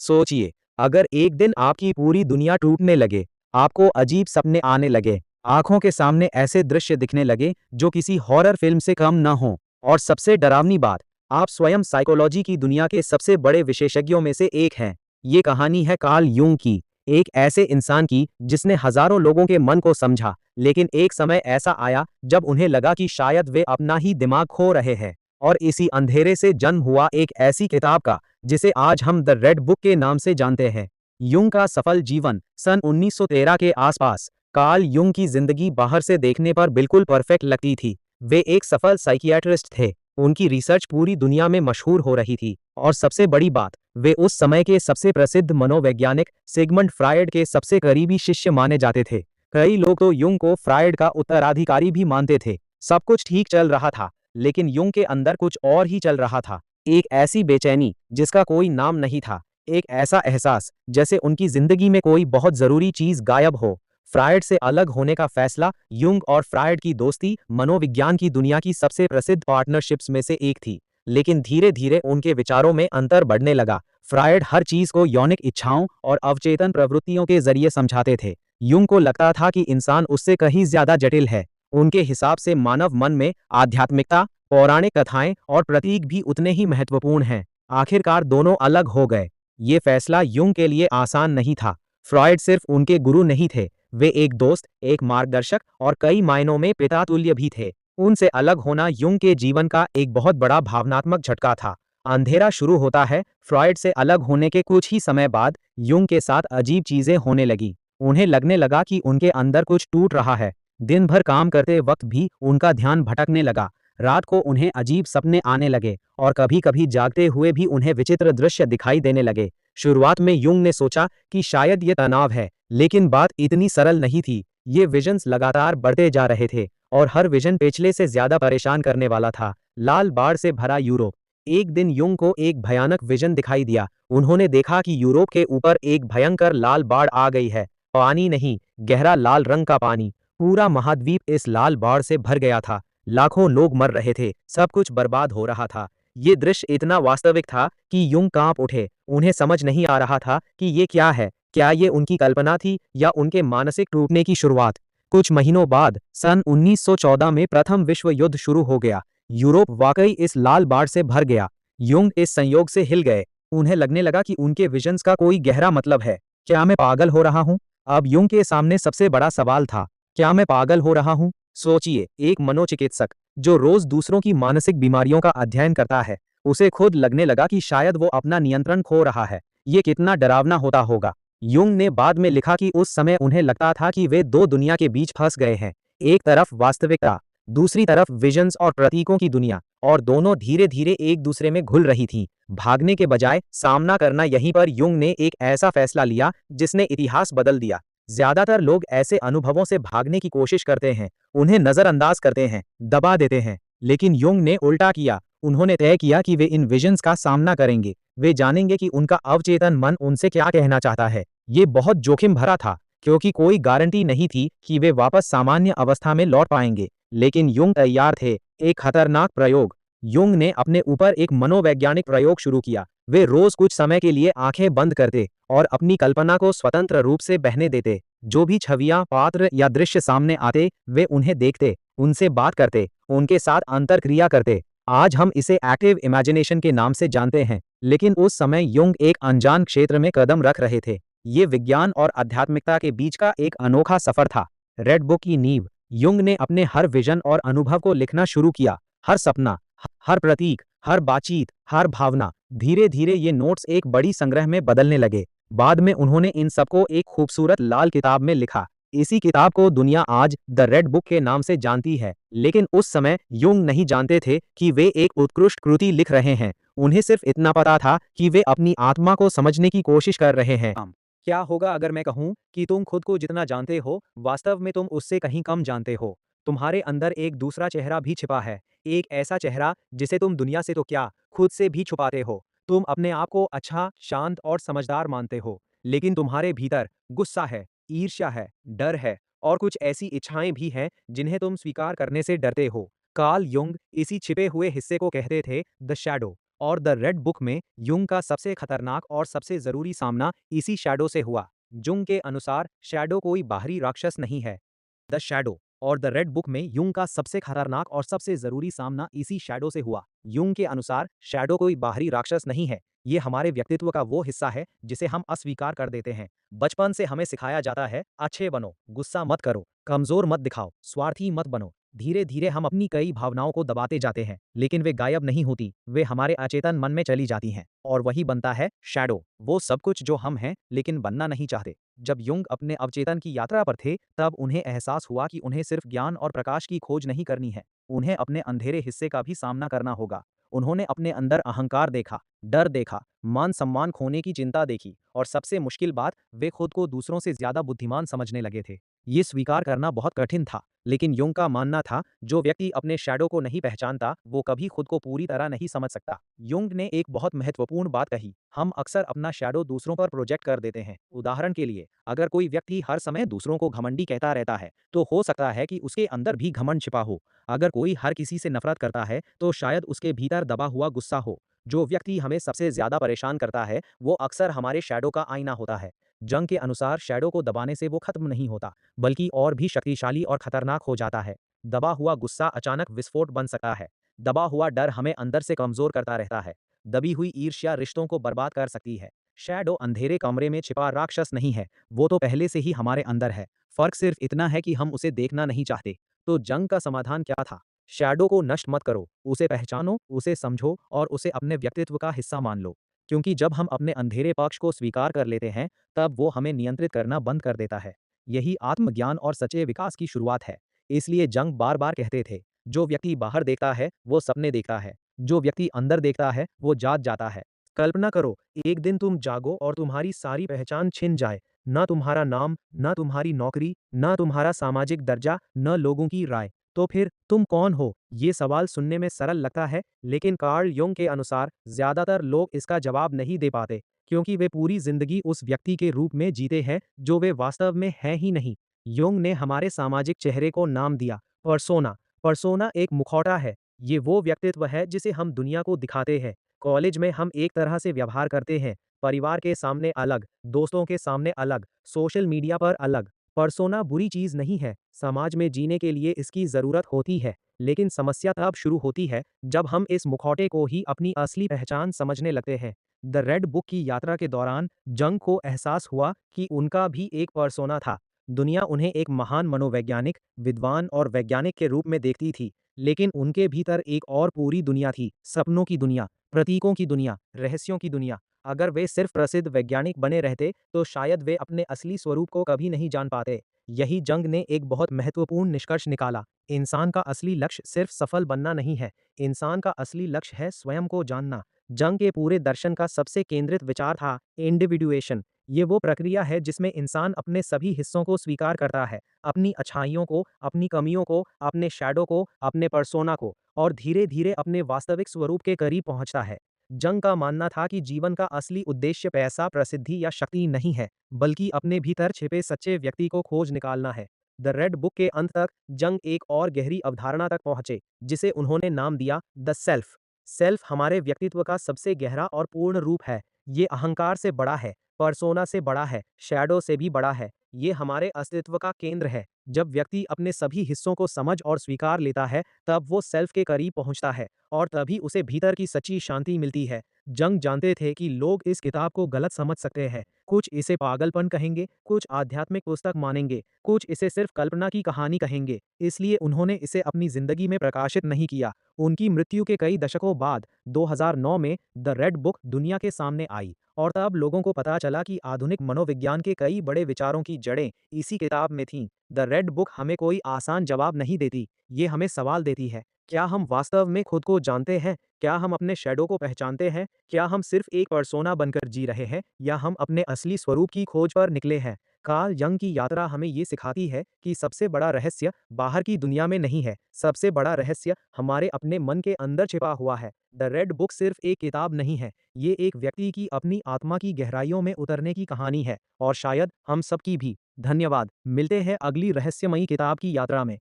सोचिए, अगर एक दिन आपकी पूरी दुनिया टूटने लगे, आपको अजीब सपने आने लगे, आंखों के सामने ऐसे दृश्य दिखने लगे जो किसी हॉरर फिल्म से कम न हो, और सबसे डरावनी बात, आप स्वयं साइकोलॉजी की दुनिया के सबसे बड़े विशेषज्ञों में से एक हैं। ये कहानी है कार्ल यूंग की, एक ऐसे इंसान की जिसने हजारों लोगों के मन को समझा, लेकिन एक समय ऐसा आया जब उन्हें लगा कि शायद वे अपना ही दिमाग खो रहे हैं। और इसी अंधेरे से जन्म हुआ एक ऐसी किताब का जिसे आज हम द रेड बुक के नाम से जानते हैं। यूंग का सफल जीवन सन 1913 के आसपास। कार्ल यूंग की जिंदगी बाहर से देखने पर बिल्कुल परफेक्ट लगती थी। वे एक सफल साइकियाट्रिस्ट थे। उनकी रिसर्च पूरी दुनिया में मशहूर हो रही थी, और सबसे बड़ी बात, वे उस समय के सबसे प्रसिद्ध मनोवैज्ञानिक सिगमंड फ्रायड के सबसे करीबी शिष्य माने जाते थे। कई लोग तो यूंग को फ्रायड का उत्तराधिकारी भी मानते थे। सब कुछ ठीक चल रहा था, लेकिन यूंग के अंदर कुछ और ही चल रहा था। एक ऐसी बेचैनी जिसका कोई नाम नहीं था, एक ऐसा एहसास जैसे उनकी जिंदगी में कोई बहुत जरूरी चीज गायब हो। फ्रायड से अलग होने का फैसला, यूंग और फ्रायड की दोस्ती मनोविज्ञान की दुनिया की सबसे प्रसिद्ध पार्टनरशिप्स में से एक थी। लेकिन धीरे धीरे उनके विचारों में अंतर बढ़ने लगा। फ्रायड हर चीज को यौनिक इच्छाओं और अवचेतन प्रवृत्तियों के जरिए समझाते थे। यूंग को लगता था कि इंसान उससे कहीं ज्यादा जटिल है। उनके हिसाब से मानव मन में आध्यात्मिकता, पौराणिक कथाएं और प्रतीक भी उतने ही महत्वपूर्ण हैं। आखिरकार दोनों अलग हो गए। ये फैसला यूंग के लिए आसान नहीं था। फ्रॉयड सिर्फ उनके गुरु नहीं थे, वे एक दोस्त, एक मार्गदर्शक और कई मायनों में पिता तुल्य भी थे। उनसे अलग होना यूंग के जीवन का एक बहुत बड़ा भावनात्मक झटका था। अंधेरा शुरू होता है। फ्रॉयड से अलग होने के कुछ ही समय बाद यूंग के साथ अजीब चीजें होने लगी। उन्हें लगने लगा कि उनके अंदर कुछ टूट रहा है। दिन भर काम करते वक्त भी उनका ध्यान भटकने लगा। रात को उन्हें अजीब सपने आने लगे, और कभी-कभी जागते हुए भी उन्हें विचित्र दृश्य दिखाई देने लगे। शुरुआत में यूंग ने सोचा कि शायद ये तनाव है, लेकिन बात इतनी सरल नहीं थी। ये विजन्स लगातार बढ़ते जा रहे थे, और हर विजन पिछले से ज्यादा परेशान करने वाला था। लाल बाढ़ से भरा यूरोप। एक दिन यूंग को एक भयानक विजन दिखाई दिया। उन्होंने देखा कि यूरोप के ऊपर एक भयंकर लाल बाढ़ आ गई है। पानी नहीं, गहरा लाल रंग का पानी। पूरा महाद्वीप इस लाल बाढ़ से भर गया था। लाखों लोग मर रहे थे, सब कुछ बर्बाद हो रहा था। ये दृश्य इतना वास्तविक था कि यूं कांप उठे। उन्हें समझ नहीं आ रहा था कि ये क्या है। क्या ये उनकी कल्पना थी या उनके मानसिक टूटने की शुरुआत। कुछ महीनों बाद सन 1914 में प्रथम विश्व युद्ध शुरू हो गया। यूरोप वाकई इस लाल बाढ़ से भर गया। यूंग इस संयोग से हिल गए। उन्हें लगने लगा कि उनके विजन्स का कोई गहरा मतलब है। क्या मैं पागल हो रहा हूँ? अब यूंग के सामने सबसे बड़ा सवाल था, क्या मैं पागल हो रहा हूँ? सोचिए, एक मनोचिकित्सक जो रोज दूसरों की मानसिक बीमारियों का अध्ययन करता है, उसे खुद लगने लगा कि शायद वो अपना नियंत्रण खो रहा है। ये कितना डरावना होता होगा। यूंग ने बाद में लिखा कि उस समय उन्हें लगता था कि वे दो दुनिया के बीच फंस गए हैं। एक तरफ वास्तविकता, दूसरी तरफ विजन्स और प्रतीकों की दुनिया, और दोनों धीरे धीरे एक दूसरे में घुल रही थी। भागने के बजाय सामना करना, यहीं पर यूंग ने एक ऐसा फैसला लिया जिसने इतिहास बदल दिया। ज्यादातर लोग ऐसे अनुभवों से भागने की कोशिश करते हैं, उन्हें नजरअंदाज करते हैं, दबा देते हैं। लेकिन यूंग ने उल्टा किया। उन्होंने तय किया कि वे इन विजन्स का सामना करेंगे। वे जानेंगे कि उनका अवचेतन मन उनसे क्या कहना चाहता है। ये बहुत जोखिम भरा था, क्योंकि कोई गारंटी नहीं थी कि वे वापस सामान्य अवस्था में लौट पाएंगे। लेकिन यूंग तैयार थे। एक खतरनाक प्रयोग। यूंग ने अपने ऊपर एक मनोवैज्ञानिक प्रयोग शुरू किया। वे रोज कुछ समय के लिए आंखें बंद करते और अपनी कल्पना को स्वतंत्र रूप से बहने देते। जो भी छवियां, पात्र या दृश्य सामने आते, वे उन्हें देखते, उनसे बात करते, उनके साथ अंतर्क्रिया करते। आज हम इसे एक्टिव इमेजिनेशन के नाम से जानते हैं, लेकिन उस समय यूंग एक अनजान क्षेत्र में कदम रख रहे थे। ये विज्ञान और आध्यात्मिकता के बीच का एक अनोखा सफर था। रेड बुक की नींव। यूंग ने अपने हर विजन और अनुभव को लिखना शुरू किया। हर सपना, हर प्रतीक, हर बातचीत, हर भावना। धीरे धीरे ये नोट्स एक बड़ी संग्रह में बदलने लगे। बाद में उन्होंने इन सबको एक खूबसूरत लाल किताब में लिखा। इसी किताब को दुनिया आज द रेड बुक के नाम से जानती है। लेकिन उस समय यूंग नहीं जानते थे कि वे एक उत्कृष्ट कृति लिख रहे हैं। उन्हें सिर्फ इतना पता था कि वे अपनी आत्मा को समझने की कोशिश कर रहे हैं। क्या होगा अगर मैं कहूं कि तुम खुद को जितना जानते हो, वास्तव में तुम उससे कहीं कम जानते हो। तुम्हारे अंदर एक दूसरा चेहरा भी छिपा है। एक ऐसा चेहरा जिसे तुम दुनिया से तो क्या, खुद से भी छुपाते हो। तुम अपने आप को अच्छा, शांत और समझदार मानते हो, लेकिन तुम्हारे भीतर गुस्सा है, ईर्ष्या है, डर है, और कुछ ऐसी इच्छाएं भी हैं जिन्हें तुम स्वीकार करने से डरते हो। कार्ल युंग इसी छिपे हुए हिस्से को कहते थे द शैडो। और द रेड बुक में युंग का सबसे खतरनाक और सबसे जरूरी सामना इसी शैडो से हुआ। जुंग के अनुसार शैडो कोई बाहरी राक्षस नहीं है। द शैडो और द रेड बुक में युंग का सबसे खतरनाक और सबसे जरूरी सामना इसी शैडो से हुआ। युंग के अनुसार शैडो कोई बाहरी राक्षस नहीं है, ये हमारे व्यक्तित्व का वो हिस्सा है जिसे हम अस्वीकार कर देते हैं। बचपन से हमें सिखाया जाता है, अच्छे बनो, गुस्सा मत करो, कमजोर मत दिखाओ, स्वार्थी मत बनो। धीरे धीरे हम अपनी कई भावनाओं को दबाते जाते हैं, लेकिन वे गायब नहीं होती, वे हमारे अचेतन मन में चली जाती हैं और वही बनता है शैडो, वो सब कुछ जो हम हैं लेकिन बनना नहीं चाहते। जब युंग अपने अवचेतन की यात्रा पर थे, तब उन्हें एहसास हुआ कि उन्हें सिर्फ ज्ञान और प्रकाश की खोज नहीं करनी है, उन्हें अपने अंधेरे हिस्से का भी सामना करना होगा। उन्होंने अपने अंदर अहंकार देखा, डर देखा, मान सम्मान खोने की चिंता देखी और सबसे मुश्किल बात, वे खुद को दूसरों से ज्यादा बुद्धिमान समझने लगे थे। ये स्वीकार करना बहुत कठिन था, लेकिन युंग का मानना था, जो व्यक्ति अपने शैडो को नहीं पहचानता, वो कभी खुद को पूरी तरह नहीं समझ सकता। युंग ने एक बहुत महत्वपूर्ण बात कही, हम अक्सर अपना शैडो दूसरों पर प्रोजेक्ट कर देते हैं। उदाहरण के लिए, अगर कोई व्यक्ति हर समय दूसरों को घमंडी कहता रहता है, तो हो सकता है कि उसके अंदर भी घमंड छिपा हो। अगर कोई हर किसी से नफरत करता है, तो शायद उसके भीतर दबा हुआ गुस्सा हो। जो व्यक्ति हमें सबसे ज्यादा परेशान करता है, वो अक्सर हमारे शैडो का आईना होता है। जंग के अनुसार शैडो को दबाने से वो खत्म नहीं होता, बल्कि और भी शक्तिशाली और खतरनाक हो जाता है। दबा हुआ गुस्सा अचानक विस्फोट बन सकता है। दबा हुआ डर हमें अंदर से कमजोर करता रहता है। दबी हुई ईर्ष्या रिश्तों को बर्बाद कर सकती है। शैडो अंधेरे कमरे में छिपा राक्षस नहीं है, वो तो पहले से ही हमारे अंदर है। फर्क सिर्फ इतना है कि हम उसे देखना नहीं चाहते। तो जंग का समाधान क्या था? शैडो को नष्ट मत करो, उसे पहचानो, उसे समझो और उसे अपने व्यक्तित्व का हिस्सा मान लो। क्योंकि जब हम अपने अंधेरे पक्ष को स्वीकार कर लेते हैं, तब वो हमें नियंत्रित करना बंद कर देता है। यही आत्मज्ञान और सच्चे विकास की शुरुआत है। इसलिए जंग बार बार कहते थे, जो व्यक्ति बाहर देखता है वो सपने देखता है, जो व्यक्ति अंदर देखता है वो जाग जाता है। कल्पना करो, एक दिन तुम जागो और तुम्हारी सारी पहचान छिन जाए। ना तुम्हारा नाम, ना तुम्हारी नौकरी, ना तुम्हारा सामाजिक दर्जा, न लोगों की राय। तो फिर तुम कौन हो? ये सवाल सुनने में सरल लगता है, लेकिन कार्ल युंग के अनुसार ज्यादातर लोग इसका जवाब नहीं दे पाते, क्योंकि वे पूरी जिंदगी उस व्यक्ति के रूप में जीते हैं जो वे वास्तव में हैं ही नहीं। युंग ने हमारे सामाजिक चेहरे को नाम दिया, पर्सोना। पर्सोना एक मुखौटा है। ये वो व्यक्तित्व है जिसे हम दुनिया को दिखाते हैं। कॉलेज में हम एक तरह से व्यवहार करते हैं, परिवार के सामने अलग, दोस्तों के सामने अलग, सोशल मीडिया पर अलग। पर्सोना बुरी चीज नहीं है, समाज में जीने के लिए इसकी जरूरत होती है, लेकिन समस्या तब शुरू होती है जब हम इस मुखौटे को ही अपनी असली पहचान समझने लगते हैं। द रेड बुक की यात्रा के दौरान जंग को एहसास हुआ कि उनका भी एक पर्सोना था। दुनिया उन्हें एक महान मनोवैज्ञानिक, विद्वान और वैज्ञानिक के रूप में देखती थी, लेकिन उनके भीतर एक और पूरी दुनिया थी, सपनों की दुनिया, प्रतीकों की दुनिया, रहस्यों की दुनिया। अगर वे सिर्फ प्रसिद्ध वैज्ञानिक बने रहते, तो शायद वे अपने असली स्वरूप को कभी नहीं जान पाते। यही जंग ने एक बहुत महत्वपूर्ण निष्कर्ष निकाला। इंसान का असली लक्ष्य सिर्फ सफल बनना नहीं है, इंसान का असली लक्ष्य है स्वयं को जानना। जंग के पूरे दर्शन का सबसे केंद्रित विचार था इंडिविडुएशन। ये वो प्रक्रिया है जिसमें इंसान अपने सभी हिस्सों को स्वीकार करता है, अपनी अच्छाइयों को, अपनी कमियों को, अपने शैडो को, अपने पर्सोना को, और धीरे धीरे अपने वास्तविक स्वरूप के करीब पहुंचता है। जंग का मानना था कि जीवन का असली उद्देश्य पैसा, प्रसिद्धि या शक्ति नहीं है, बल्कि अपने भीतर छिपे सच्चे व्यक्ति को खोज निकालना है। द रेड बुक के अंत तक जंग एक और गहरी अवधारणा तक पहुंचे, जिसे उन्होंने नाम दिया द सेल्फ। सेल्फ हमारे व्यक्तित्व का सबसे गहरा और पूर्ण रूप है। ये अहंकार से बड़ा है, पर्सोना से बड़ा है, शैडो से भी बड़ा है। ये हमारे अस्तित्व का केंद्र है। जब व्यक्ति अपने सभी हिस्सों को समझ और स्वीकार लेता है, तब वो सेल्फ के करीब पहुंचता है और तभी उसे भीतर की सच्ची शांति मिलती है। जंग जानते थे कि लोग इस किताब को गलत समझ सकते हैं। कुछ इसे पागलपन कहेंगे, कुछ आध्यात्मिक पुस्तक मानेंगे, कुछ इसे सिर्फ कल्पना की कहानी कहेंगे। इसलिए उन्होंने इसे अपनी जिंदगी में प्रकाशित नहीं किया। उनकी मृत्यु के कई दशकों बाद 2009 में द रेड बुक दुनिया के सामने आई, और तब लोगों को पता चला कि आधुनिक मनोविज्ञान के कई बड़े विचारों की जड़ें इसी किताब में थीं। द रेड बुक हमें कोई आसान जवाब नहीं देती, ये हमें सवाल देती है। क्या हम वास्तव में खुद को जानते हैं? क्या हम अपने शैडो को पहचानते हैं? क्या हम सिर्फ एक पर्सोना बनकर जी रहे हैं, या हम अपने असली स्वरूप की खोज पर निकले हैं? कार्ल यंग की यात्रा हमें ये सिखाती है कि सबसे बड़ा रहस्य बाहर की दुनिया में नहीं है, सबसे बड़ा रहस्य हमारे अपने मन के अंदर छिपा हुआ है। द रेड बुक सिर्फ एक किताब नहीं है, ये एक व्यक्ति की अपनी आत्मा की गहराइयों में उतरने की कहानी है, और शायद हम सबकी भी। धन्यवाद। मिलते हैं अगली रहस्यमयी किताब की यात्रा में।